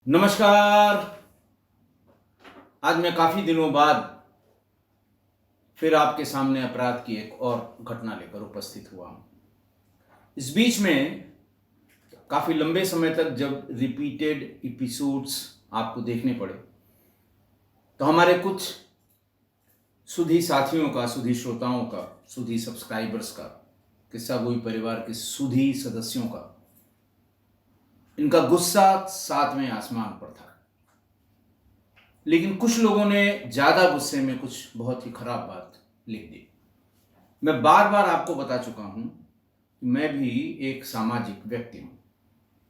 नमस्कार। आज मैं काफ़ी दिनों बाद फिर आपके सामने अपराध की एक और घटना लेकर उपस्थित हुआ हूँ। इस बीच में काफ़ी लंबे समय तक जब रिपीटेड एपिसोड्स आपको देखने पड़े तो हमारे कुछ सुधी साथियों का, सुधी श्रोताओं का, सुधी सब्सक्राइबर्स का, किस्सा गोई परिवार के सुधी सदस्यों का इनका गुस्सा सातवें आसमान पर था। लेकिन कुछ लोगों ने ज़्यादा गुस्से में कुछ बहुत ही खराब बात लिख दी। मैं बार बार आपको बता चुका हूँ कि मैं भी एक सामाजिक व्यक्ति हूँ।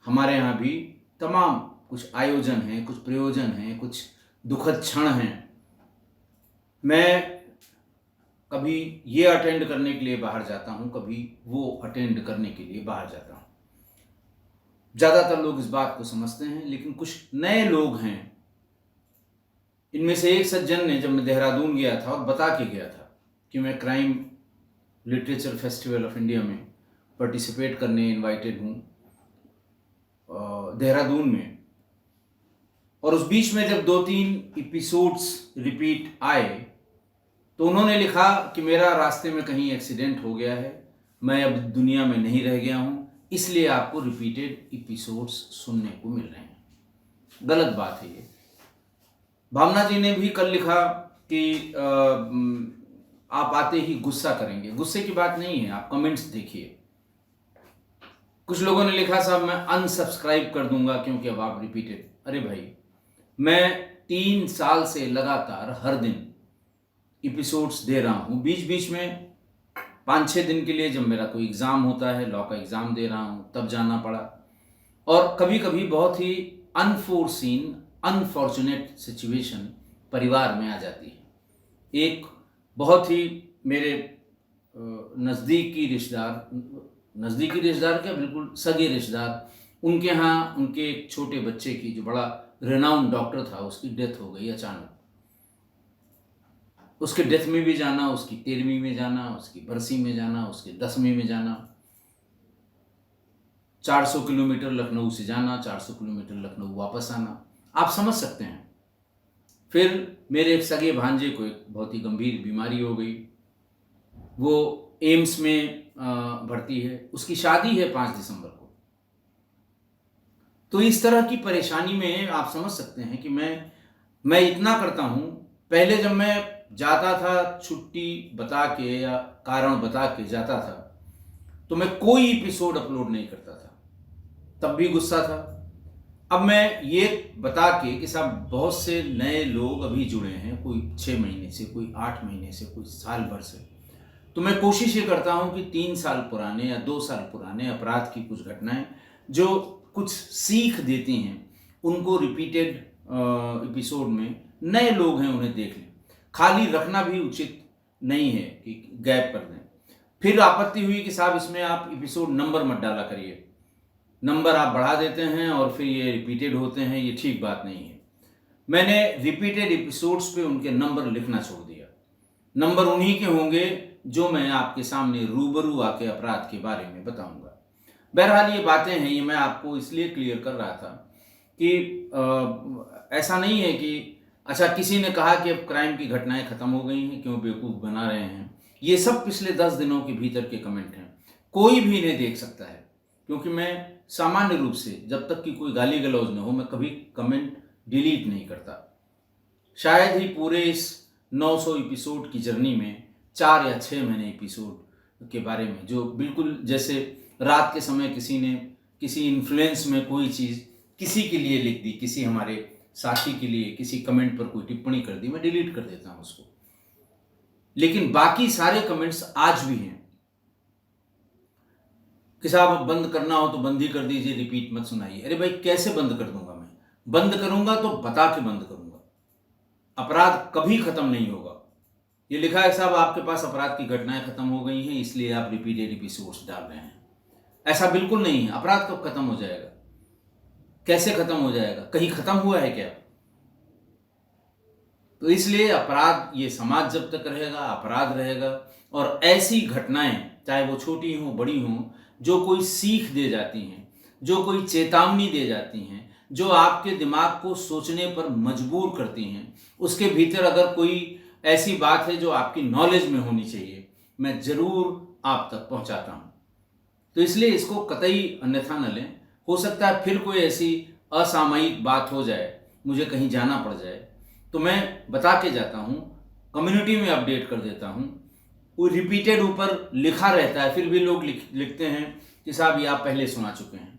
हमारे यहाँ भी तमाम कुछ आयोजन हैं, कुछ प्रयोजन हैं, कुछ दुखद क्षण हैं। मैं कभी ये अटेंड करने के लिए बाहर जाता हूँ, कभी वो अटेंड करने के लिए बाहर जाता हूँ। ज़्यादातर लोग इस बात को समझते हैं, लेकिन कुछ नए लोग हैं। इनमें से एक सज्जन ने, जब मैं देहरादून गया था और बता के गया था कि मैं crime literature festival of India में पार्टिसिपेट करने इनवाइटेड हूँ देहरादून में, और उस बीच में जब 2-3 एपिसोड्स रिपीट आए तो उन्होंने लिखा कि मेरा रास्ते में कहीं एक्सीडेंट हो गया है, मैं अब दुनिया में नहीं रह गया हूँ, इसलिए आपको रिपीटेड एपिसोड्स सुनने को मिल रहे हैं। गलत बात है ये। भावना जी ने भी कल लिखा कि आप आते ही गुस्सा करेंगे। गुस्से की बात नहीं है, आप कमेंट्स देखिए। कुछ लोगों ने लिखा साहब मैं अनसब्सक्राइब कर दूंगा क्योंकि अब आप रिपीटेड। अरे भाई, मैं 3 साल से लगातार हर दिन एपिसोड्स दे रहा हूँ। बीच बीच में 5-6 दिन के लिए जब मेरा कोई एग्ज़ाम होता है, लॉ का एग्ज़ाम दे रहा हूँ, तब जाना पड़ा। और कभी कभी बहुत ही अनफोर्सीन, अनफॉर्चुनेट सिचुएशन परिवार में आ जाती है। एक बहुत ही मेरे नज़दीकी रिश्तेदार क्या, बिल्कुल सगे रिश्तेदार, उनके यहाँ उनके एक छोटे बच्चे की, जो बड़ा रेनाउंड डॉक्टर था, उसकी डेथ हो गई अचानक। उसके डेथ में भी जाना, उसकी 13वीं में जाना, उसकी बरसी में जाना, उसके 10वीं में जाना, 400 किलोमीटर लखनऊ से जाना, 400 किलोमीटर लखनऊ वापस आना, आप समझ सकते हैं। फिर मेरे एक सगे भांजे को एक बहुत ही गंभीर बीमारी हो गई। वो एम्स में भर्ती है, उसकी शादी है 5 दिसंबर को। तो इस तरह की परेशानी में आप समझ सकते हैं कि मैं इतना करता हूँ। पहले जब मैं जाता था, छुट्टी बता के या कारण बता के जाता था, तो मैं कोई एपिसोड अपलोड नहीं करता था, तब भी गुस्सा था। अब मैं ये बता के कि साहब बहुत से नए लोग अभी जुड़े हैं, कोई 6 महीने से, कोई 8 महीने से, कोई साल भर से, तो मैं कोशिश ये करता हूँ कि 3 साल पुराने या 2 साल पुराने अपराध की कुछ घटनाएं जो कुछ सीख देती हैं, उनको रिपीटेड एपिसोड में नए लोग हैं उन्हें देख लें। खाली रखना भी उचित नहीं है कि गैप कर दें। फिर आपत्ति हुई कि साहब इसमें आप एपिसोड नंबर मत डाला करिए, नंबर आप बढ़ा देते हैं और फिर ये रिपीटेड होते हैं, ये ठीक बात नहीं है। मैंने रिपीटेड एपिसोड्स पे उनके नंबर लिखना छोड़ दिया। नंबर उन्हीं के होंगे जो मैं आपके सामने रूबरू आके अपराध के बारे में बताऊंगा। बहरहाल ये बातें हैं, ये मैं आपको इसलिए क्लियर कर रहा था कि ऐसा नहीं है कि अच्छा किसी ने कहा कि अब क्राइम की घटनाएं खत्म हो गई हैं, क्यों बेवकूफ़ बना रहे हैं। ये सब पिछले 10 दिनों के भीतर के कमेंट हैं, कोई भी इन्हें देख सकता है, क्योंकि मैं सामान्य रूप से जब तक कि कोई गाली गलौज न हो, मैं कभी कमेंट डिलीट नहीं करता। शायद ही पूरे इस 900 एपिसोड की जर्नी में 4 या 6 मैंने एपिसोड के बारे में, जो बिल्कुल जैसे रात के समय किसी ने किसी इन्फ्लुएंस में कोई चीज़ किसी के लिए लिख दी, किसी हमारे साथी के लिए किसी कमेंट पर कोई टिप्पणी कर दी, मैं डिलीट कर देता हूँ उसको। लेकिन बाकी सारे कमेंट्स आज भी हैं कि साहब अब बंद करना हो तो बंद ही कर दीजिए, रिपीट मत सुनाइए। अरे भाई, कैसे बंद कर दूंगा? मैं बंद करूंगा तो बता के बंद करूंगा। अपराध कभी खत्म नहीं होगा। ये लिखा है साहब आपके पास अपराध की घटनाएं खत्म हो गई हैं, इसलिए आप रिपीटेड एपिसोड्स डाल रहे हैं। ऐसा बिल्कुल नहीं है। अपराध कब खत्म हो जाएगा? कैसे खत्म हो जाएगा? कहीं खत्म हुआ है क्या? तो इसलिए अपराध, ये समाज जब तक रहेगा अपराध रहेगा। और ऐसी घटनाएं, चाहे वो छोटी हों बड़ी हों, जो कोई सीख दे जाती हैं, जो कोई चेतावनी दे जाती हैं, जो आपके दिमाग को सोचने पर मजबूर करती हैं। उसके भीतर अगर कोई ऐसी बात है जो आपकी नॉलेज में होनी चाहिए, मैं ज़रूर आप तक पहुंचाता हूं। तो इसलिए इसको कतई अन्यथा न लें। हो सकता है फिर कोई ऐसी असामयिक बात हो जाए, मुझे कहीं जाना पड़ जाए, तो मैं बता के जाता हूँ, कम्युनिटी में अपडेट कर देता हूँ। वो रिपीटेड ऊपर लिखा रहता है, फिर भी लोग लिखते हैं कि साहब ये आप पहले सुना चुके हैं।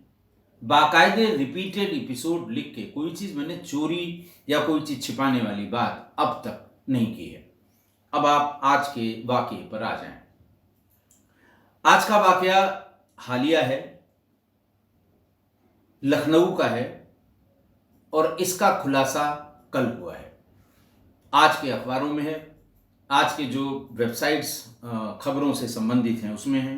बाकायदे रिपीटेड एपिसोड लिख के कोई चीज़ मैंने चोरी या कोई चीज़ छिपाने वाली बात अब तक नहीं की है। अब आप आज के वाकये पर आ जाएं। आज का वाकया हालिया है, लखनऊ का है और इसका खुलासा कल हुआ है। आज के अखबारों में है, आज के जो वेबसाइट्स खबरों से संबंधित हैं उसमें है।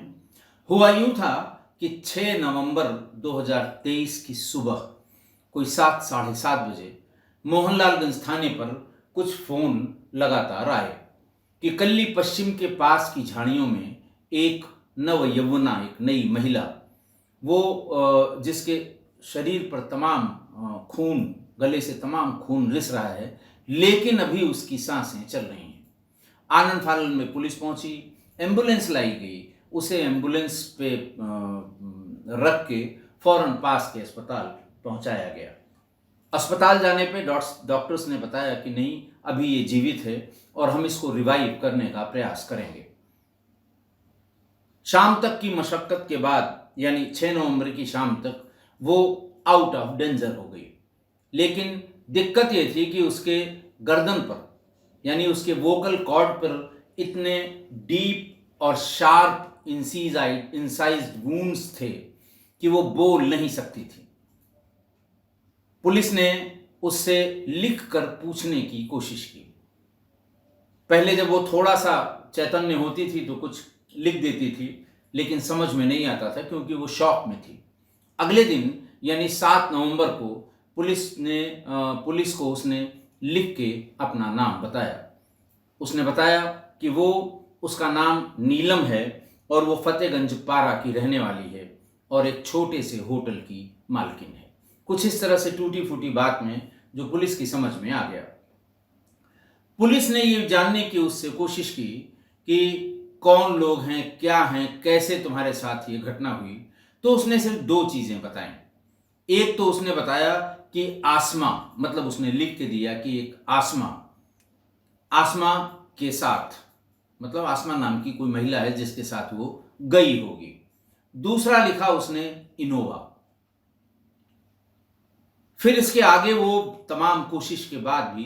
हुआ यूं था कि 6 नवंबर 2023 की सुबह कोई 7 साढ़े 7 बजे मोहनलालगंज थाने पर कुछ फोन लगातार आए कि कल्ली पश्चिम के पास की झाड़ियों में एक नवयौवना, एक नई महिला, वो जिसके शरीर पर तमाम खून, गले से तमाम खून रिस रहा है, लेकिन अभी उसकी सांसें चल रही हैं। आनन फानन में पुलिस पहुंची, एम्बुलेंस लाई गई, उसे एम्बुलेंस पे रख के फौरन पास के अस्पताल पहुंचाया गया। अस्पताल जाने पे डॉक्टर्स ने बताया कि नहीं, अभी ये जीवित है और हम इसको रिवाइव करने का प्रयास करेंगे। शाम तक की मशक्कत के बाद, यानी 6 नवंबर की शाम तक, वो आउट ऑफ डेंजर हो गई। लेकिन दिक्कत ये थी कि उसके गर्दन पर, यानी उसके वोकल कॉर्ड पर इतने डीप और शार्प इंसाइज्ड वुंड्स थे कि वो बोल नहीं सकती थी। पुलिस ने उससे लिख कर पूछने की कोशिश की। पहले जब वो थोड़ा सा चैतन्य होती थी तो कुछ लिख देती थी, लेकिन समझ में नहीं आता था क्योंकि वो शॉक में थी। अगले दिन यानी 7 नवंबर को पुलिस को उसने लिख के अपना नाम बताया। उसने बताया कि उसका नाम नीलम है और वो फतेहगंज पारा की रहने वाली है और एक छोटे से होटल की मालकिन है। कुछ इस तरह से टूटी फूटी बात में जो पुलिस की समझ में आ गया। पुलिस ने ये जानने की उससे कोशिश की कि कौन लोग हैं, क्या हैं, कैसे तुम्हारे साथ ये घटना हुई। तो उसने सिर्फ 2 चीजें बताई। एक तो उसने बताया कि आसमा, मतलब उसने लिख के दिया कि एक आसमा के साथ, मतलब आसमा नाम की कोई महिला है जिसके साथ वो गई होगी। दूसरा लिखा उसने इनोवा। फिर इसके आगे वो तमाम कोशिश के बाद भी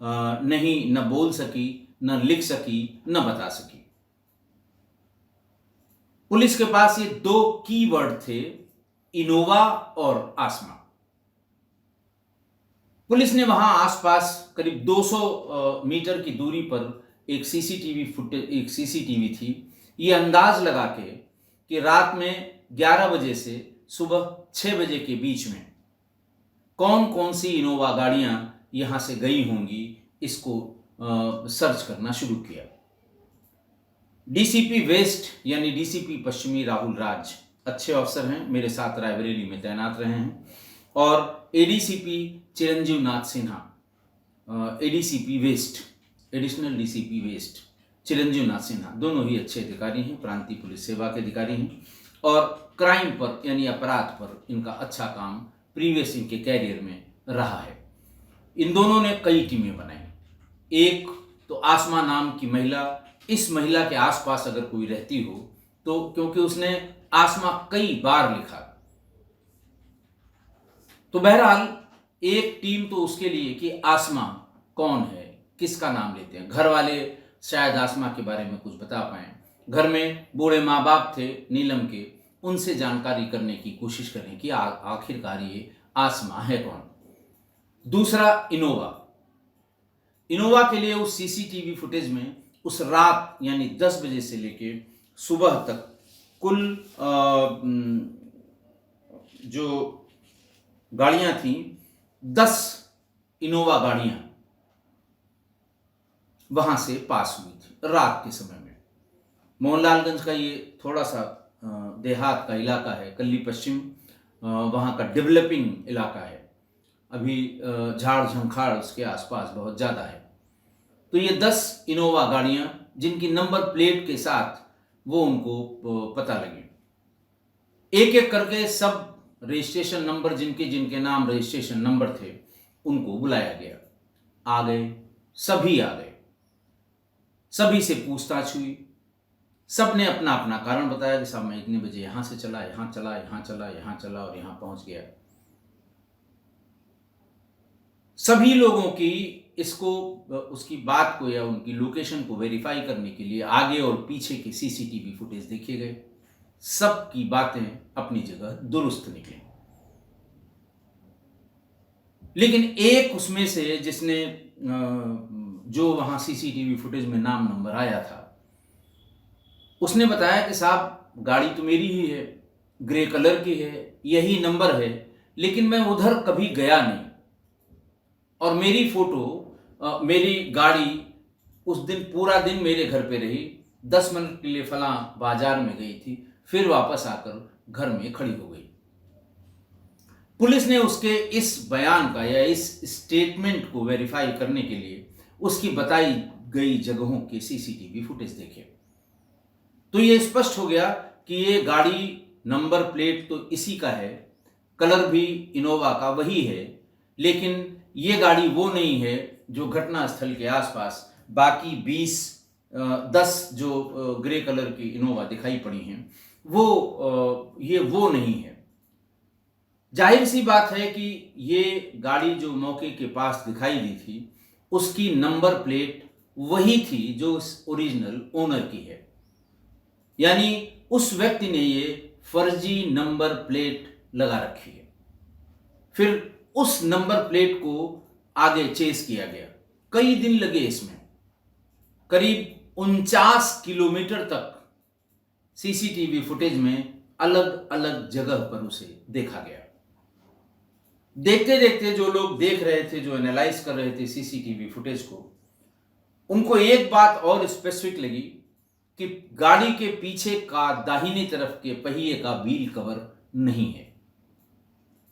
नहीं, न बोल सकी, न लिख सकी, न बता सकी। पुलिस के पास ये 2 कीवर्ड थे, इनोवा और आसमा। पुलिस ने वहां आसपास करीब 200 मीटर की दूरी पर एक सीसीटीवी थी। ये अंदाज लगा के कि रात में 11 बजे से सुबह 6 बजे के बीच में कौन कौन सी इनोवा गाड़ियां यहां से गई होंगी, इसको सर्च करना शुरू किया। डीसीपी वेस्ट यानी डीसीपी पश्चिमी राहुल राज अच्छे अफसर हैं, मेरे साथ रायबरेली में तैनात रहे हैं। और ADCP Chiranjeev Nath Sinha, ADCP west, additional DCP west Chiranjeev Nath Sinha, दोनों ही अच्छे अधिकारी हैं, प्रांतीय पुलिस सेवा के अधिकारी हैं और क्राइम पर यानी अपराध पर इनका अच्छा काम प्रीवियस इनके कैरियर में रहा है। इन दोनों ने कई टीमें बनाई। एक तो आसमा नाम की महिला, इस महिला के आसपास अगर कोई रहती हो तो, क्योंकि उसने आसमा कई बार लिखा, तो बहरहाल एक टीम तो उसके लिए कि आसमा कौन है, किसका नाम लेते हैं। घर वाले शायद आसमा के बारे में कुछ बता पाएं, घर में बूढ़े माँ बाप थे नीलम के, उनसे जानकारी करने की कोशिश करें कि आखिरकार ये आसमा है कौन। दूसरा इनोवा के लिए उस सीसीटीवी फुटेज में उस रात यानी 10 बजे से लेके सुबह तक कुल जो गाड़ियां थी 10 इनोवा गाड़ियां वहां से पास हुई थी रात के समय में। मोहनलालगंज का ये थोड़ा सा देहात का इलाका है, कल्ली पश्चिम वहां का डेवलपिंग इलाका है। अभी झाड़ झंखाड़ उसके आसपास बहुत ज़्यादा है। तो ये 10 इनोवा गाड़ियाँ जिनकी नंबर प्लेट के साथ वो उनको पता लगी। एक एक करके सब रजिस्ट्रेशन नंबर जिनके जिनके नाम रजिस्ट्रेशन नंबर थे उनको बुलाया गया। आ गए, सभी आ गए, सभी से पूछताछ हुई। सब ने अपना अपना कारण बताया कि साहब मैं इतने बजे यहाँ से चला, यहाँ चला, यहाँ चला, यहाँ चला और यहाँ पहुँच गया। सभी लोगों की इसको उसकी बात को या उनकी लोकेशन को वेरीफाई करने के लिए आगे और पीछे के सीसीटीवी फुटेज देखे गए। सब की बातें अपनी जगह दुरुस्त निकली, लेकिन एक उसमें से जिसने जो वहां सीसीटीवी फुटेज में नाम नंबर आया था उसने बताया कि साहब गाड़ी तो मेरी ही है, ग्रे कलर की है, यही नंबर है, लेकिन मैं उधर कभी गया नहीं और मेरी फोटो मेरी गाड़ी उस दिन पूरा दिन मेरे घर पे रही, 10 मिनट के लिए फलां बाजार में गई थी, फिर वापस आकर घर में खड़ी हो गई। पुलिस ने उसके इस बयान का या इस स्टेटमेंट को वेरीफाई करने के लिए उसकी बताई गई जगहों के सीसीटीवी फुटेज देखे तो ये स्पष्ट हो गया कि ये गाड़ी नंबर प्लेट तो इसी का है, कलर भी इनोवा का वही है, लेकिन ये गाड़ी वो नहीं है जो घटनास्थल के आसपास बाकी 10 जो ग्रे कलर की इनोवा दिखाई पड़ी हैं ये वो नहीं है। जाहिर सी बात है कि ये गाड़ी जो मौके के पास दिखाई दी थी उसकी नंबर प्लेट वही थी जो उस ओरिजिनल ओनर की है, यानी उस व्यक्ति ने ये फर्जी नंबर प्लेट लगा रखी है। फिर उस नंबर प्लेट को आगे चेस किया गया, कई दिन लगे इसमें, करीब 49 किलोमीटर तक सीसीटीवी फुटेज में अलग अलग जगह पर उसे देखा गया। देखते देखते जो लोग देख रहे थे, जो एनालाइज कर रहे थे सीसीटीवी फुटेज को, उनको एक बात और स्पेसिफिक लगी कि गाड़ी के पीछे का दाहिनी तरफ के पहिए का व्हील कवर नहीं है।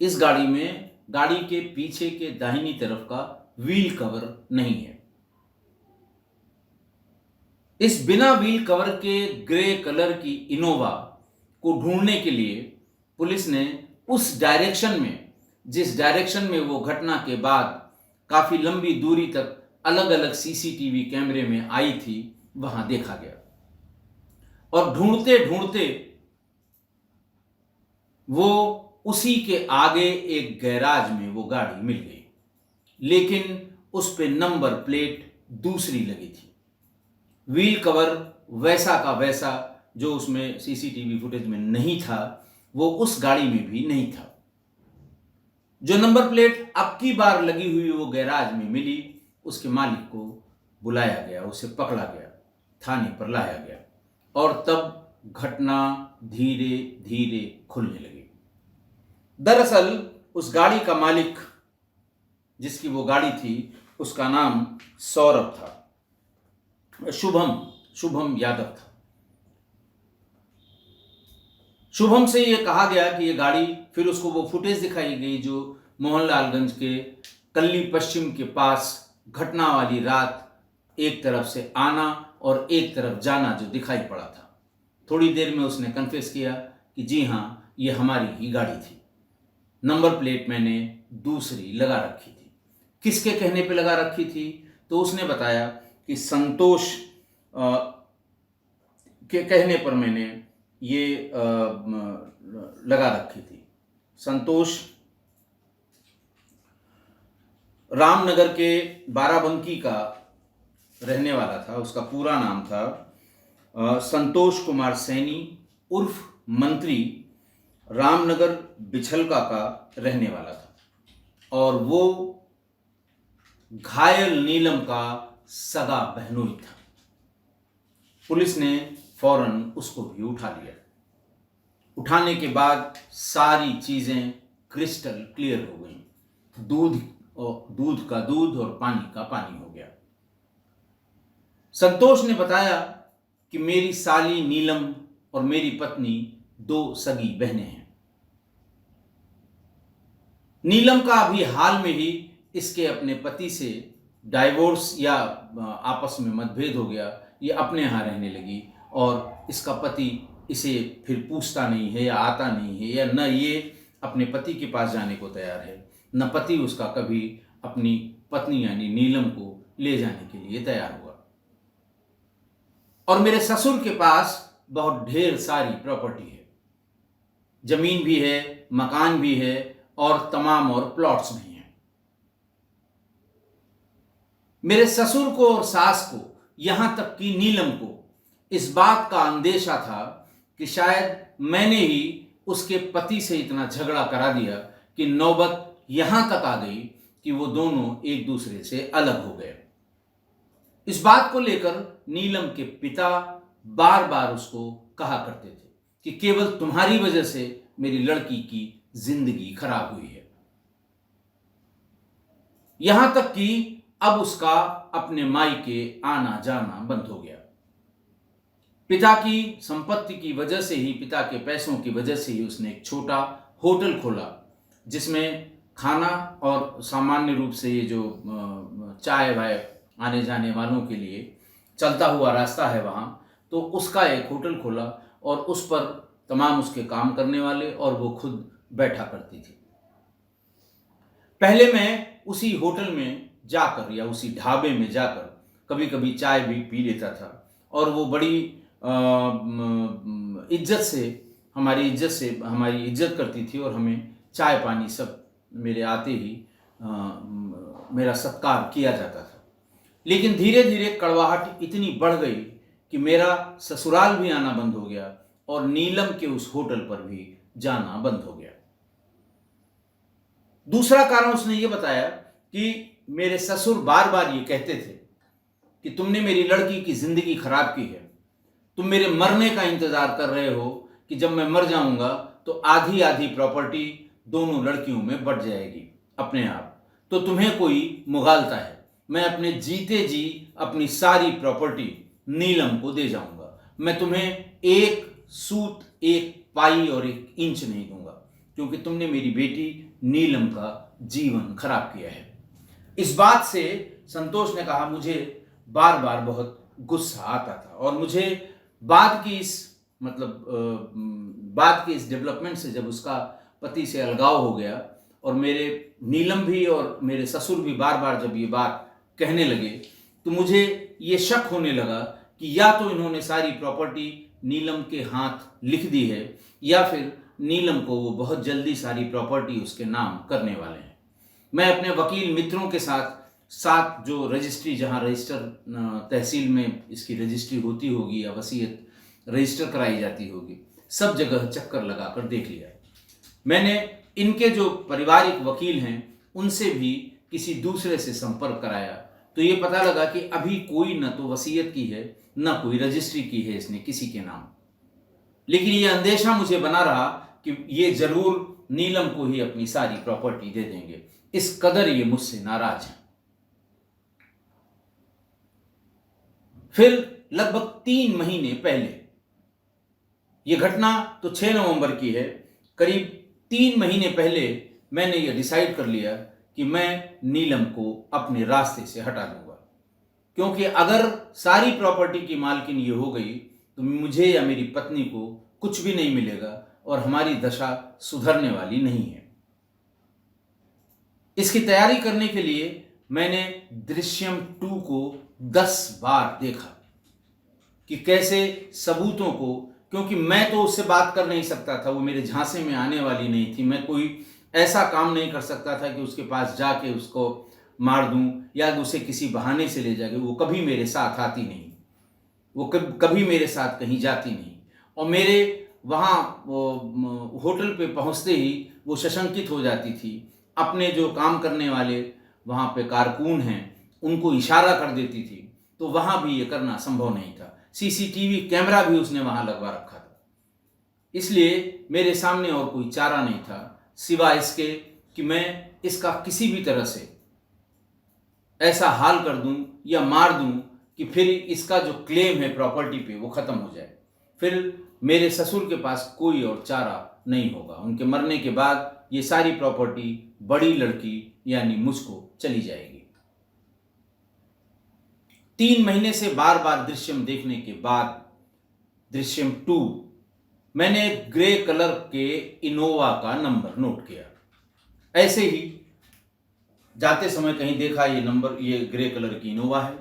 इस गाड़ी में गाड़ी के पीछे के दाहिनी तरफ का व्हील कवर नहीं है। इस बिना व्हील कवर के ग्रे कलर की इनोवा को ढूंढने के लिए पुलिस ने उस डायरेक्शन में, जिस डायरेक्शन में वो घटना के बाद काफी लंबी दूरी तक अलग अलग सीसीटीवी कैमरे में आई थी, वहां देखा गया और ढूंढते ढूंढते वो उसी के आगे एक गैराज में वो गाड़ी मिल गई, लेकिन उस पे नंबर प्लेट दूसरी लगी थी। व्हील कवर वैसा का वैसा जो उसमें सीसीटीवी फुटेज में नहीं था, वो उस गाड़ी में भी नहीं था। जो नंबर प्लेट अब की बार लगी हुई वो गैराज में मिली, उसके मालिक को बुलाया गया, उसे पकड़ा गया, थाने पर लाया गया और तब घटना धीरे धीरे खुलने लगी। दरअसल उस गाड़ी का मालिक, जिसकी वो गाड़ी थी, उसका नाम सौरभ था, शुभम यादव था। शुभम से ये कहा गया कि ये गाड़ी, फिर उसको वो फुटेज दिखाई गई जो मोहनलालगंज के कल्ली पश्चिम के पास घटना वाली रात एक तरफ से आना और एक तरफ जाना जो दिखाई पड़ा था। थोड़ी देर में उसने कन्फेस किया कि जी हाँ, ये हमारी ही गाड़ी थी, नंबर प्लेट मैंने दूसरी लगा रखी थी। किसके कहने पे लगा रखी थी? तो उसने बताया कि संतोष के कहने पर मैंने ये लगा रखी थी। संतोष रामनगर के बाराबंकी का रहने वाला था। उसका पूरा नाम था संतोष कुमार सैनी उर्फ मंत्री, रामनगर बिछलका का रहने वाला था और वो घायल नीलम का सगा बहनोई था। पुलिस ने फौरन उसको भी उठा लिया। उठाने के बाद सारी चीजें क्रिस्टल क्लियर हो गई। दूध का दूध और पानी का पानी हो गया। संतोष ने बताया कि मेरी साली नीलम और मेरी पत्नी 2 सगी बहनें हैं। नीलम का अभी हाल में ही इसके अपने पति से डाइवोर्स या आपस में मतभेद हो गया। ये अपने यहाँ रहने लगी और इसका पति इसे फिर पूछता नहीं है या आता नहीं है, या न ये अपने पति के पास जाने को तैयार है, न पति उसका कभी अपनी पत्नी यानी नीलम को ले जाने के लिए तैयार हुआ। और मेरे ससुर के पास बहुत ढेर सारी प्रॉपर्टी है, जमीन भी है, मकान भी है और तमाम और प्लॉट्स भी हैं। मेरे ससुर को और सास को, यहां तक कि नीलम को इस बात का अंदेशा था कि शायद मैंने ही उसके पति से इतना झगड़ा करा दिया कि नौबत यहां तक आ गई कि वो दोनों एक दूसरे से अलग हो गए। इस बात को लेकर नीलम के पिता बार बार उसको कहा करते थे कि केवल तुम्हारी वजह से मेरी लड़की की जिंदगी खराब हुई है। यहां तक कि अब उसका अपने मायके आना जाना बंद हो गया। पिता की संपत्ति की वजह से ही, पिता के पैसों की वजह से ही उसने एक छोटा होटल खोला जिसमें खाना और सामान्य रूप से ये जो चाय वाय आने जाने वालों के लिए चलता हुआ रास्ता है वहाँ, तो उसका एक होटल खोला और उस पर तमाम उसके काम करने वाले और वो खुद बैठा करती थी। पहले मैं उसी होटल में जाकर या उसी ढाबे में जाकर कभी कभी चाय भी पी लेता था और वो बड़ी इज्जत से हमारी इज्जत करती थी और हमें चाय पानी सब मेरे आते ही मेरा सत्कार किया जाता था। लेकिन धीरे धीरे कड़वाहट इतनी बढ़ गई कि मेरा ससुराल भी आना बंद हो गया और नीलम के उस होटल पर भी जाना बंद हो गया। दूसरा कारण उसने ये बताया कि मेरे ससुर बार बार ये कहते थे कि तुमने मेरी लड़की की जिंदगी खराब की है, तुम मेरे मरने का इंतजार कर रहे हो कि जब मैं मर जाऊंगा तो आधी आधी प्रॉपर्टी दोनों लड़कियों में बढ़ जाएगी अपने आप, तो तुम्हें कोई मुगालता है। मैं अपने जीते जी अपनी सारी प्रॉपर्टी नीलम को दे जाऊंगा। मैं तुम्हें एक सूत, एक पाई और एक इंच नहीं दूंगा क्योंकि तुमने मेरी बेटी नीलम का जीवन खराब किया है। इस बात से संतोष ने कहा, मुझे बार बार बहुत गुस्सा आता था और मुझे बाद की इस डेवलपमेंट से, जब उसका पति से अलगाव हो गया और मेरे नीलम भी और मेरे ससुर भी बार बार जब ये बात कहने लगे, तो मुझे ये शक होने लगा कि या तो इन्होंने सारी प्रॉपर्टी नीलम के हाथ लिख दी है या फिर नीलम को वो बहुत जल्दी सारी प्रॉपर्टी उसके नाम करने वाले हैं। मैं अपने वकील मित्रों के साथ जो रजिस्ट्री, जहाँ रजिस्टर तहसील में इसकी रजिस्ट्री होती होगी या वसीयत रजिस्टर कराई जाती होगी, सब जगह चक्कर लगाकर देख लिया। मैंने इनके जो पारिवारिक वकील हैं उनसे भी किसी दूसरे से संपर्क कराया तो ये पता लगा कि अभी कोई न तो वसीयत की है न कोई रजिस्ट्री की है इसने किसी के नाम। लेकिन ये अंदेशा मुझे बना रहा कि ये जरूर नीलम को ही अपनी सारी प्रॉपर्टी दे देंगे, इस कदर ये मुझसे नाराज हैं। फिर लगभग 3 महीने पहले, ये घटना तो 6 नवंबर की है, करीब 3 महीने पहले मैंने ये डिसाइड कर लिया कि मैं नीलम को अपने रास्ते से हटा दूंगा, क्योंकि अगर सारी प्रॉपर्टी की मालकिन ये हो गई तो मुझे या मेरी पत्नी को कुछ भी नहीं मिलेगा और हमारी दशा सुधरने वाली नहीं है। इसकी तैयारी करने के लिए मैंने दृश्यम 2 को 10 बार देखा कि कैसे सबूतों को, क्योंकि मैं तो उससे बात कर नहीं सकता था, वो मेरे झांसे में आने वाली नहीं थी, मैं कोई ऐसा काम नहीं कर सकता था कि उसके पास जाके उसको मार दूं या उसे किसी बहाने से ले जाके। वो कभी मेरे साथ आती नहीं, वो कभी मेरे साथ कहीं जाती नहीं, और मेरे वहाँ होटल पे पहुँचते ही वो सशंकित हो जाती थी। अपने जो काम करने वाले वहाँ पे कारकुन हैं उनको इशारा कर देती थी, तो वहाँ भी ये करना संभव नहीं था। सीसीटीवी कैमरा भी उसने वहाँ लगवा रखा था। इसलिए मेरे सामने और कोई चारा नहीं था सिवाय इसके कि मैं इसका किसी भी तरह से ऐसा हाल कर दूं या मार दूं कि फिर इसका जो क्लेम है प्रॉपर्टी पे वो ख़त्म हो जाए। फिर मेरे ससुर के पास कोई और चारा नहीं होगा। उनके मरने के बाद ये सारी प्रॉपर्टी बड़ी लड़की यानी मुझको चली जाएगी। 3 महीने से बार बार दृश्यम देखने के बाद दृश्यम 2 मैंने ग्रे कलर के इनोवा का नंबर नोट किया। ऐसे ही जाते समय कहीं देखा ये नंबर, ये ग्रे कलर की इनोवा है,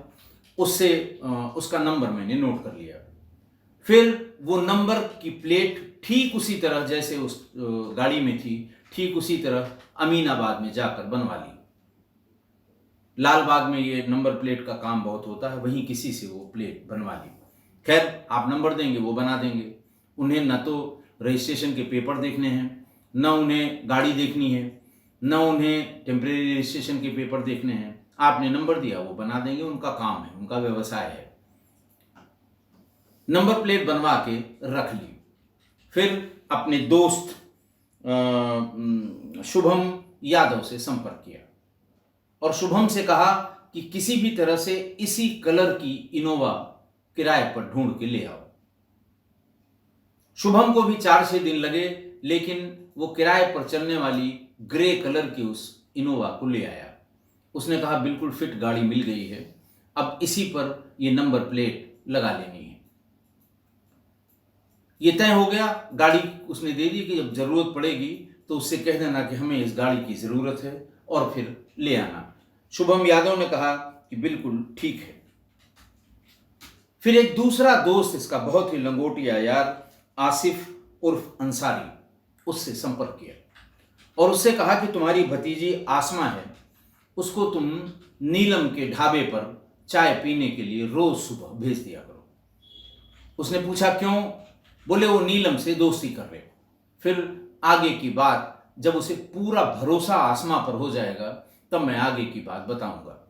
उससे उसका नंबर मैंने नोट कर लिया। फिर वो नंबर की प्लेट ठीक उसी तरह जैसे उस गाड़ी में थी, ठीक उसी तरह अमीनाबाद में जाकर बनवा ली। लाल बाग में ये नंबर प्लेट का काम बहुत होता है, वहीं किसी से वो प्लेट बनवा ली। खैर, आप नंबर देंगे वो बना देंगे। उन्हें न तो रजिस्ट्रेशन के पेपर देखने हैं, न उन्हें गाड़ी देखनी है, न उन्हें टेम्परेरी रजिस्ट्रेशन के पेपर देखने हैं। आपने नंबर दिया वो बना देंगे, उनका काम है, उनका व्यवसाय है। नंबर प्लेट बनवा के रख ली। फिर अपने दोस्त शुभम यादव से संपर्क किया और शुभम से कहा कि किसी भी तरह से इसी कलर की इनोवा किराए पर ढूंढ के ले आओ। शुभम को भी 4-6 दिन लगे, लेकिन वो किराए पर चलने वाली ग्रे कलर की उस इनोवा को ले आया। उसने कहा बिल्कुल फिट गाड़ी मिल गई है, अब इसी पर ये नंबर प्लेट लगा लेनी है। ये तय हो गया। गाड़ी उसने दे दी कि जब जरूरत पड़ेगी तो उससे कह देना कि हमें इस गाड़ी की जरूरत है और फिर ले आना। शुभम यादव ने कहा कि बिल्कुल ठीक है। फिर एक दूसरा दोस्त इसका बहुत ही लंगोटिया यार आसिफ उर्फ अंसारी, उससे संपर्क किया और उससे कहा कि तुम्हारी भतीजी आसमा है, उसको तुम नीलम के ढाबे पर चाय पीने के लिए रोज सुबह भेज दिया करो। उसने पूछा क्यों? बोले वो नीलम से दोस्ती कर रहे। फिर आगे की बात जब उसे पूरा भरोसा आसमा पर हो जाएगा तब मैं आगे की बात बताऊंगा।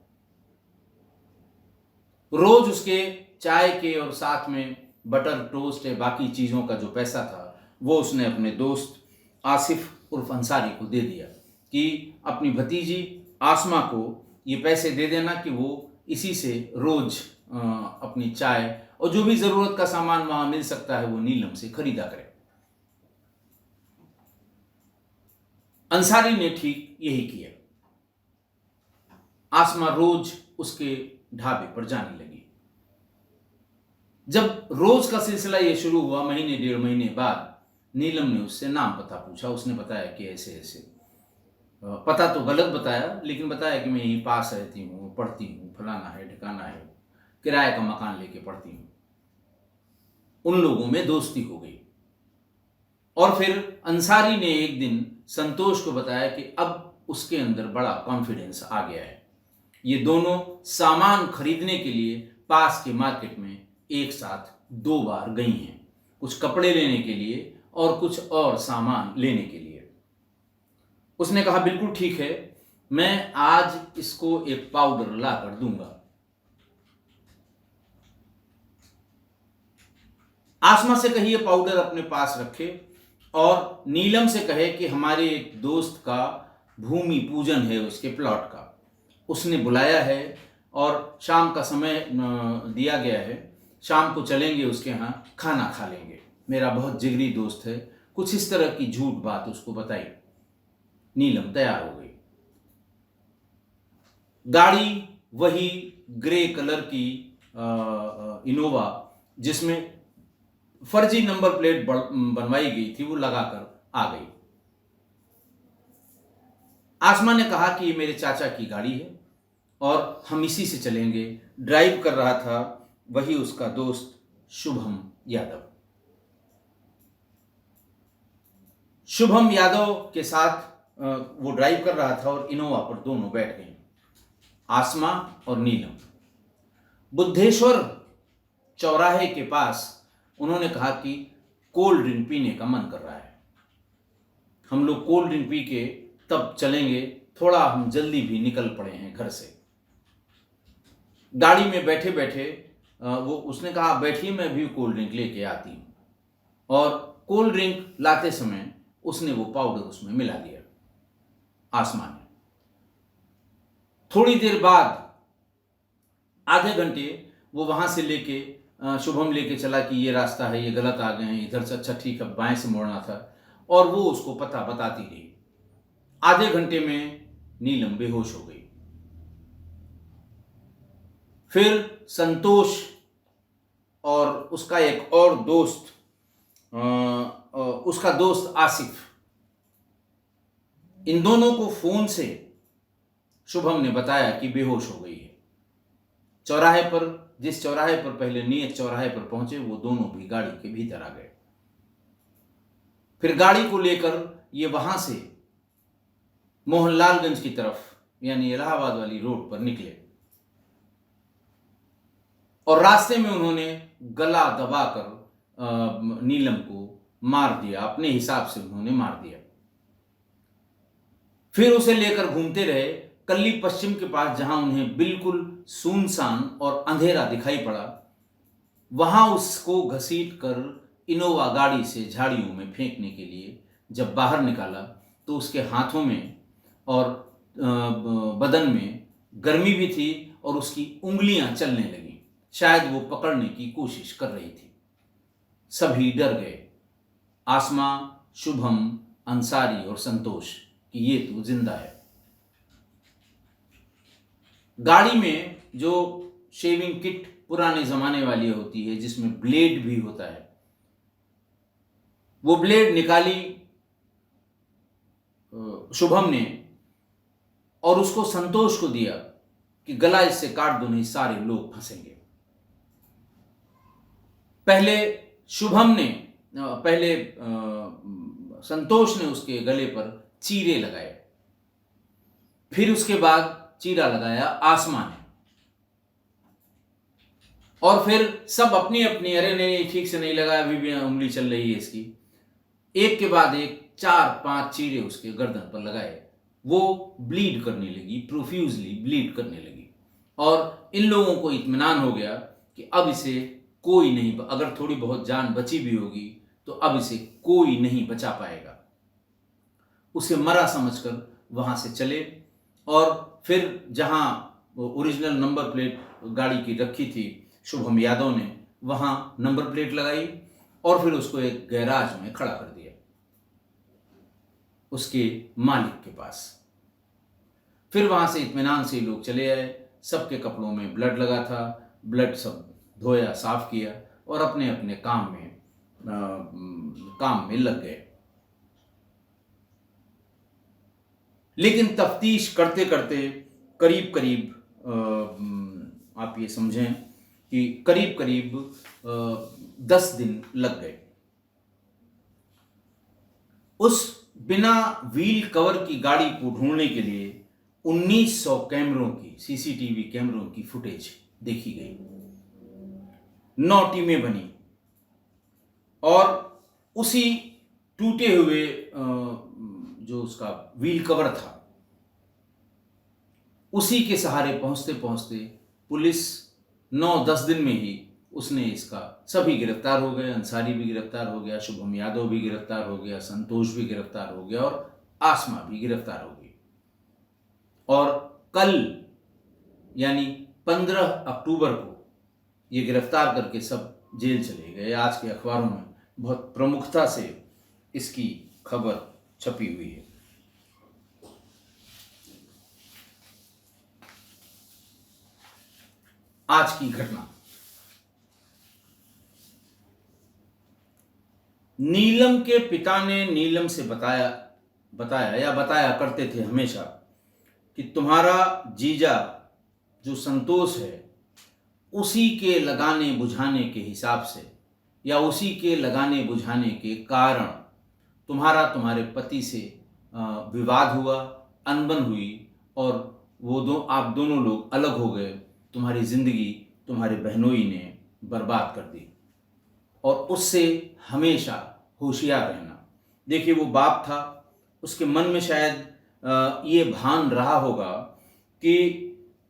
रोज उसके चाय के और साथ में बटर टोस्ट है बाकी चीजों का जो पैसा था वो उसने अपने दोस्त आसिफ उर्फ अंसारी को दे दिया कि अपनी भतीजी आसमा को ये पैसे दे देना कि वो इसी से रोज अपनी चाय और जो भी जरूरत का सामान वहां मिल सकता है वो नीलम से खरीदा करे। अंसारी ने ठीक यही किया। आसमा रोज उसके ढाबे पर जाने लगी। जब रोज का सिलसिला ये शुरू हुआ, महीने 1.5 महीने बाद नीलम ने उससे नाम पता पूछा। उसने बताया कि ऐसे ऐसे, पता तो गलत बताया लेकिन बताया कि मैं यहीं पास रहती हूँ, पढ़ती हूँ, फलाना है ठिकाना है, किराए का मकान लेके पढ़ती हूँ। उन लोगों में दोस्ती हो गई और फिर अंसारी ने एक दिन संतोष को बताया कि अब उसके अंदर बड़ा कॉन्फिडेंस आ गया है। ये दोनों सामान खरीदने के लिए पास के मार्केट में एक साथ 2 बार गई हैं, कुछ कपड़े लेने के लिए और कुछ और सामान लेने के लिए। उसने कहा बिल्कुल ठीक है, मैं आज इसको एक पाउडर ला कर दूंगा। आसमा से कहिए पाउडर अपने पास रखे और नीलम से कहे कि हमारे एक दोस्त का भूमि पूजन है उसके प्लॉट का, उसने बुलाया है और शाम का समय दिया गया है, शाम को चलेंगे उसके यहाँ, खाना खा लेंगे, मेरा बहुत जिगरी दोस्त है। कुछ इस तरह की झूठ बात उसको बताई। नीलम तैयार हो गई। गाड़ी वही ग्रे कलर की इनोवा जिसमें फर्जी नंबर प्लेट बनवाई गई थी वो लगाकर आ गई। आसमा ने कहा कि ये मेरे चाचा की गाड़ी है और हम इसी से चलेंगे। ड्राइव कर रहा था वही उसका दोस्त शुभम यादव। शुभम यादव के साथ वो ड्राइव कर रहा था और इनोवा पर दोनों बैठ गए, आसमा और नीलम। बुद्धेश्वर चौराहे के पास उन्होंने कहा कि कोल्ड ड्रिंक पीने का मन कर रहा है, हम लोग कोल्ड ड्रिंक पी के तब चलेंगे, थोड़ा हम जल्दी भी निकल पड़े हैं घर से। गाड़ी में बैठे बैठे वो उसने कहा बैठिए मैं भी कोल्ड ड्रिंक लेके आती हूँ, और कोल्ड ड्रिंक लाते समय उसने वो पाउडर उसमें मिला दिया आसमा ने। थोड़ी देर बाद आधे घंटे वो वहां से लेके शुभम लेके चला कि ये रास्ता है, ये गलत आ गए हैं, इधर से, अच्छा ठीक है बाएं से मोड़ना था, और वो उसको पता बताती रही। आधे घंटे में नीलम बेहोश हो गई। फिर संतोष और उसका एक और दोस्त, उसका दोस्त आसिफ, इन दोनों को फोन से शुभम ने बताया कि बेहोश हो गई है। चौराहे पर, जिस चौराहे पर पहले नियत चौराहे पर पहुंचे, वो दोनों भी गाड़ी के भीतर आ गए। फिर गाड़ी को लेकर ये वहां से मोहनलालगंज की तरफ यानी इलाहाबाद वाली रोड पर निकले और रास्ते में उन्होंने गला दबाकर नीलम को मार दिया। अपने हिसाब से उन्होंने मार दिया। फिर उसे लेकर घूमते रहे कल्ली पश्चिम के पास, जहां उन्हें बिल्कुल सुनसान और अंधेरा दिखाई पड़ा। वहां उसको घसीट कर इनोवा गाड़ी से झाड़ियों में फेंकने के लिए जब बाहर निकाला तो उसके हाथों में और बदन में गर्मी भी थी और उसकी उंगलियां चलने लगीं। शायद वो पकड़ने की कोशिश कर रही थी। सभी डर गए, आसमा, शुभम, अंसारी और संतोष, कि ये तो जिंदा है। गाड़ी में जो शेविंग किट पुराने जमाने वाली होती है, जिसमें ब्लेड भी होता है, वो ब्लेड निकाली शुभम ने और उसको संतोष को दिया कि गला इससे काट दो, नहीं सारे लोग फंसेंगे। पहले शुभम ने पहले संतोष ने उसके गले पर चीरे लगाए, फिर उसके बाद चीरा लगाया आसमा ने, और फिर सब अपनी अपनी, अरे नहीं ठीक से नहीं लगाया, अभी भी उंगली चल रही है इसकी, एक के बाद एक 4-5 चीरे उसके गर्दन पर लगाए। वो ब्लीड करने लगी, प्रोफ्यूजली ब्लीड करने लगी, और इन लोगों को इत्मीनान हो गया कि अब इसे कोई नहीं, अगर थोड़ी बहुत जान बची भी होगी तो अब इसे कोई नहीं बचा पाएगा। उसे मरा समझकर वहां से चले और फिर जहां ओरिजिनल नंबर प्लेट गाड़ी की रखी थी शुभम यादव ने, वहां नंबर प्लेट लगाई और फिर उसको एक गैराज में खड़ा कर दिया उसके मालिक के पास। फिर वहां से इत्मीनान से लोग चले आए। सबके कपड़ों में ब्लड लगा था, ब्लड सब धोया, साफ किया और अपने अपने काम में लग गए। लेकिन तफ्तीश करते करते करीब करीब आप ये समझें कि करीब करीब 10 दिन लग गए। उस बिना व्हील कवर की गाड़ी को ढूंढने के लिए 1900 कैमरों की, सीसीटीवी कैमरों की फुटेज देखी गई। 9 टीमें बनी और उसी टूटे हुए जो उसका व्हील कवर था, उसी के सहारे पहुंचते पहुंचते पुलिस 9-10 दिन में ही उसने इसका, सभी गिरफ्तार हो गए। अंसारी भी गिरफ्तार हो गया, शुभम यादव भी गिरफ्तार हो गया, संतोष भी गिरफ्तार हो गया और आसमा भी गिरफ्तार हो गई। और कल यानी 15 अक्टूबर को ये गिरफ्तार करके सब जेल चले गए। आज के अखबारों में बहुत प्रमुखता से इसकी खबर छपी हुई है। आज की घटना, नीलम के पिता ने नीलम से बताया करते थे हमेशा कि तुम्हारा जीजा जो संतोष है, उसी के लगाने बुझाने के हिसाब से या उसी के लगाने बुझाने के कारण तुम्हारे पति से विवाद हुआ, अनबन हुई और आप दोनों लोग अलग हो गए। तुम्हारी जिंदगी तुम्हारे बहनोई ने बर्बाद कर दी और उससे हमेशा होशियार रहना। देखिए, वो बाप था, उसके मन में शायद ये भान रहा होगा कि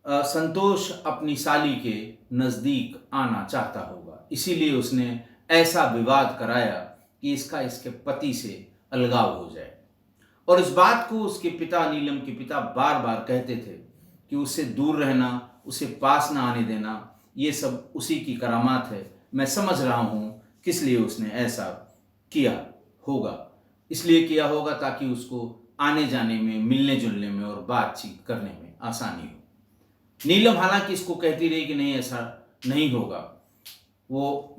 संतोष अपनी साली के नज़दीक आना चाहता होगा, इसीलिए उसने ऐसा विवाद कराया कि इसके पति से अलगाव हो जाए। और इस बात को उसके पिता, नीलम के पिता, बार बार कहते थे कि उससे दूर रहना, उसे पास ना आने देना, ये सब उसी की करामात है। मैं समझ रहा हूँ किस लिए उसने ऐसा किया होगा। इसलिए किया होगा ताकि उसको आने जाने में, मिलने जुलने में और बातचीत करने में आसानी हो। नीलम हालांकि इसको कहती रही कि नहीं, ऐसा नहीं होगा, वो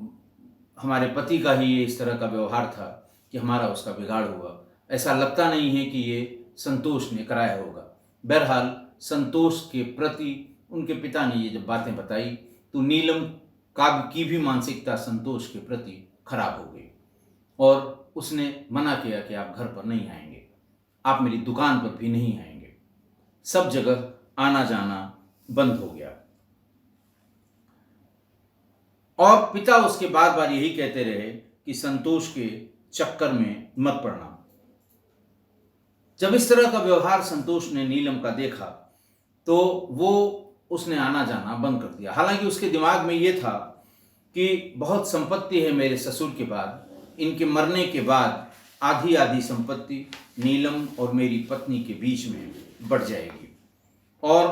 हमारे पति का ही ये इस तरह का व्यवहार था कि हमारा उसका बिगाड़ हुआ, ऐसा लगता नहीं है कि ये संतोष ने कराया होगा। बहरहाल संतोष के प्रति उनके पिता ने ये जब बातें बताई तो नीलम की भी मानसिकता संतोष के प्रति खराब हो गई और उसने मना किया कि आप घर पर नहीं आएंगे, आप मेरी दुकान पर भी नहीं आएंगे। सब जगह आना जाना बंद हो गया और पिता उसके बार बार यही कहते रहे कि संतोष के चक्कर में मत पड़ना। जब इस तरह का व्यवहार संतोष ने नीलम का देखा तो वो उसने आना जाना बंद कर दिया। हालांकि उसके दिमाग में ये था कि बहुत संपत्ति है मेरे ससुर के बाद, इनके मरने के बाद आधी आधी संपत्ति नीलम और मेरी पत्नी के बीच में बढ़ जाएगी, और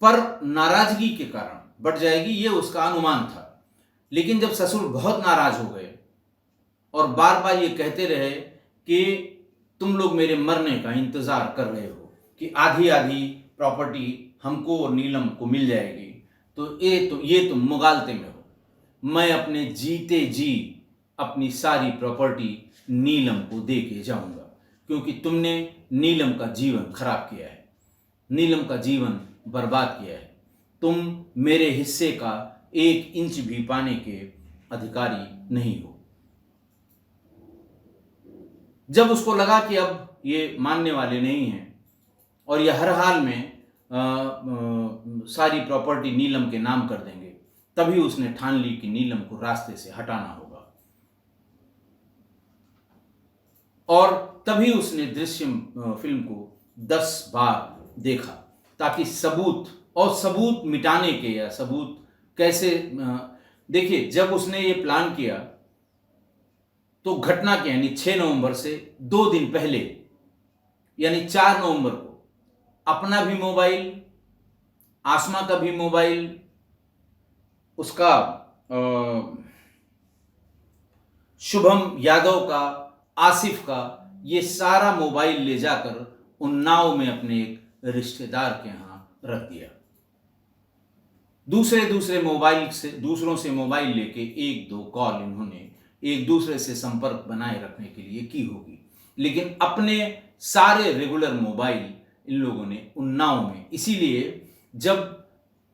पर नाराजगी के कारण बढ़ जाएगी, ये उसका अनुमान था। लेकिन जब ससुर बहुत नाराज हो गए और बार बार ये कहते रहे कि तुम लोग मेरे मरने का इंतजार कर रहे हो कि आधी आधी प्रॉपर्टी हमको और नीलम को मिल जाएगी, तो ये तुम मुगालते में हो। मैं अपने जीते जी अपनी सारी प्रॉपर्टी नीलम को दे के जाऊंगा, क्योंकि तुमने नीलम का जीवन खराब किया है, नीलम का जीवन बर्बाद किया है। तुम मेरे हिस्से का 1 इंच भी पाने के अधिकारी नहीं हो। जब उसको लगा कि अब ये मानने वाले नहीं हैं और ये हर हाल में सारी प्रॉपर्टी नीलम के नाम कर देंगे, तभी उसने ठान ली कि नीलम को रास्ते से हटाना होगा। और तभी उसने दृश्यम फिल्म को 10 बार देखा, ताकि सबूत मिटाने के, या सबूत कैसे, देखिए जब उसने ये प्लान किया तो घटना के यानी 6 नवंबर से 2 दिन पहले यानी 4 नवंबर को अपना भी मोबाइल, आसमा का भी मोबाइल, उसका शुभम यादव का, आसिफ का, ये सारा मोबाइल ले जाकर उन्नाव में अपने एक रिश्तेदार के यहां रख दिया। दूसरों से मोबाइल लेके 1-2 कॉल इन्होंने एक दूसरे से संपर्क बनाए रखने के लिए की होगी, लेकिन अपने सारे रेगुलर मोबाइल इन लोगों ने उन्नाव में, इसीलिए जब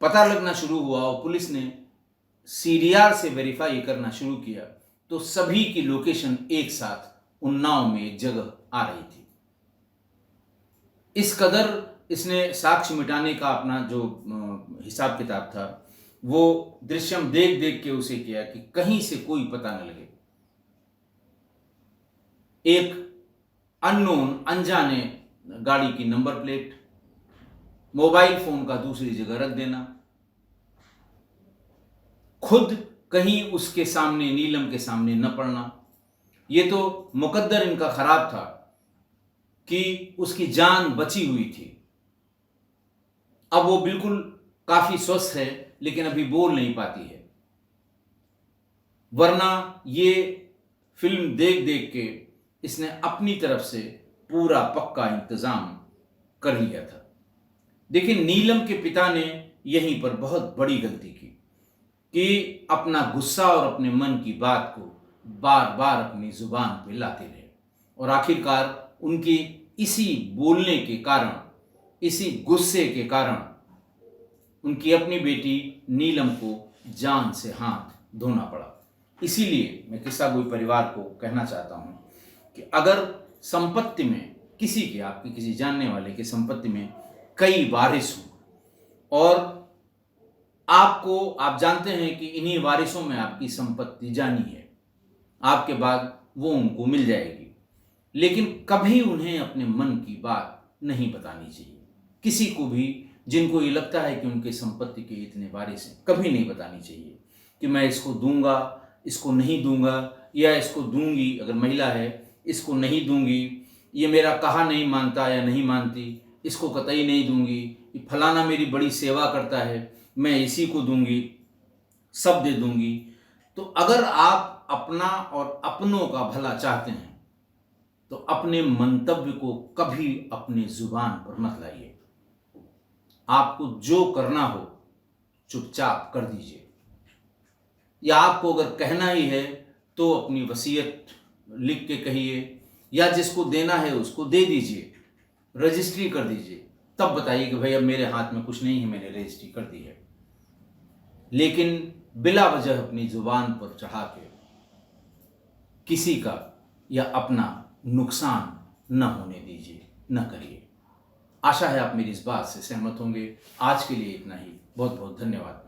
पता लगना शुरू हुआ और पुलिस ने सीडीआर से वेरीफाई करना शुरू किया तो सभी की लोकेशन एक साथ उन्नाव में एक जगह आ रही थी। इस कदर इसने साक्ष्य मिटाने का अपना जो हिसाब किताब था वो दृश्यम देख देख के उसे किया कि कहीं से कोई पता न लगे। एक अननोन, अनजाने गाड़ी की नंबर प्लेट, मोबाइल फोन का दूसरी जगह रख देना, खुद कहीं उसके सामने, नीलम के सामने न पड़ना, ये तो मुकद्दर इनका खराब था कि उसकी जान बची हुई थी। अब वो बिल्कुल काफी स्वस्थ है लेकिन अभी बोल नहीं पाती है, वरना ये फिल्म देख देख के इसने अपनी तरफ से पूरा पक्का इंतजाम कर लिया था। देखिए नीलम के पिता ने यहीं पर बहुत बड़ी गलती की कि अपना गुस्सा और अपने मन की बात को बार बार अपनी जुबान पे लाते रहे, और आखिरकार उनकी इसी बोलने के कारण, इसी गुस्से के कारण उनकी अपनी बेटी नीलम को जान से हाथ धोना पड़ा। इसीलिए मैं किस्सा गोई परिवार को कहना चाहता हूं कि अगर संपत्ति में किसी के, आपके किसी जानने वाले की संपत्ति में कई वारिस हों और आप जानते हैं कि इन्हीं वारिसों में आपकी संपत्ति जानी है, आपके बाद वो उनको मिल जाएगी, लेकिन कभी उन्हें अपने मन की बात नहीं बतानी चाहिए। किसी को भी जिनको ये लगता है कि उनके संपत्ति के इतने वारिस हैं, कभी नहीं बतानी चाहिए कि मैं इसको दूंगा, इसको नहीं दूंगा, या इसको दूंगी, अगर महिला है इसको नहीं दूंगी, ये मेरा कहा नहीं मानता या नहीं मानती, इसको कतई नहीं दूंगी, ये फलाना मेरी बड़ी सेवा करता है, मैं इसी को दूंगी, सब दे दूंगी। तो अगर आप अपना और अपनों का भला चाहते हैं तो अपने मंतव्य को कभी अपनी जुबान पर मत लाइए। आपको जो करना हो चुपचाप कर दीजिए, या आपको अगर कहना ही है तो अपनी वसीयत लिख के कहिए, या जिसको देना है उसको दे दीजिए, रजिस्ट्री कर दीजिए। तब बताइए कि भाई अब मेरे हाथ में कुछ नहीं है, मैंने रजिस्ट्री कर दी है। लेकिन बिला वजह अपनी जुबान पर चढ़ा के किसी का या अपना नुकसान न होने दीजिए, न करिए। आशा है आप मेरी इस बात से सहमत होंगे। आज के लिए इतना ही। बहुत बहुत धन्यवाद।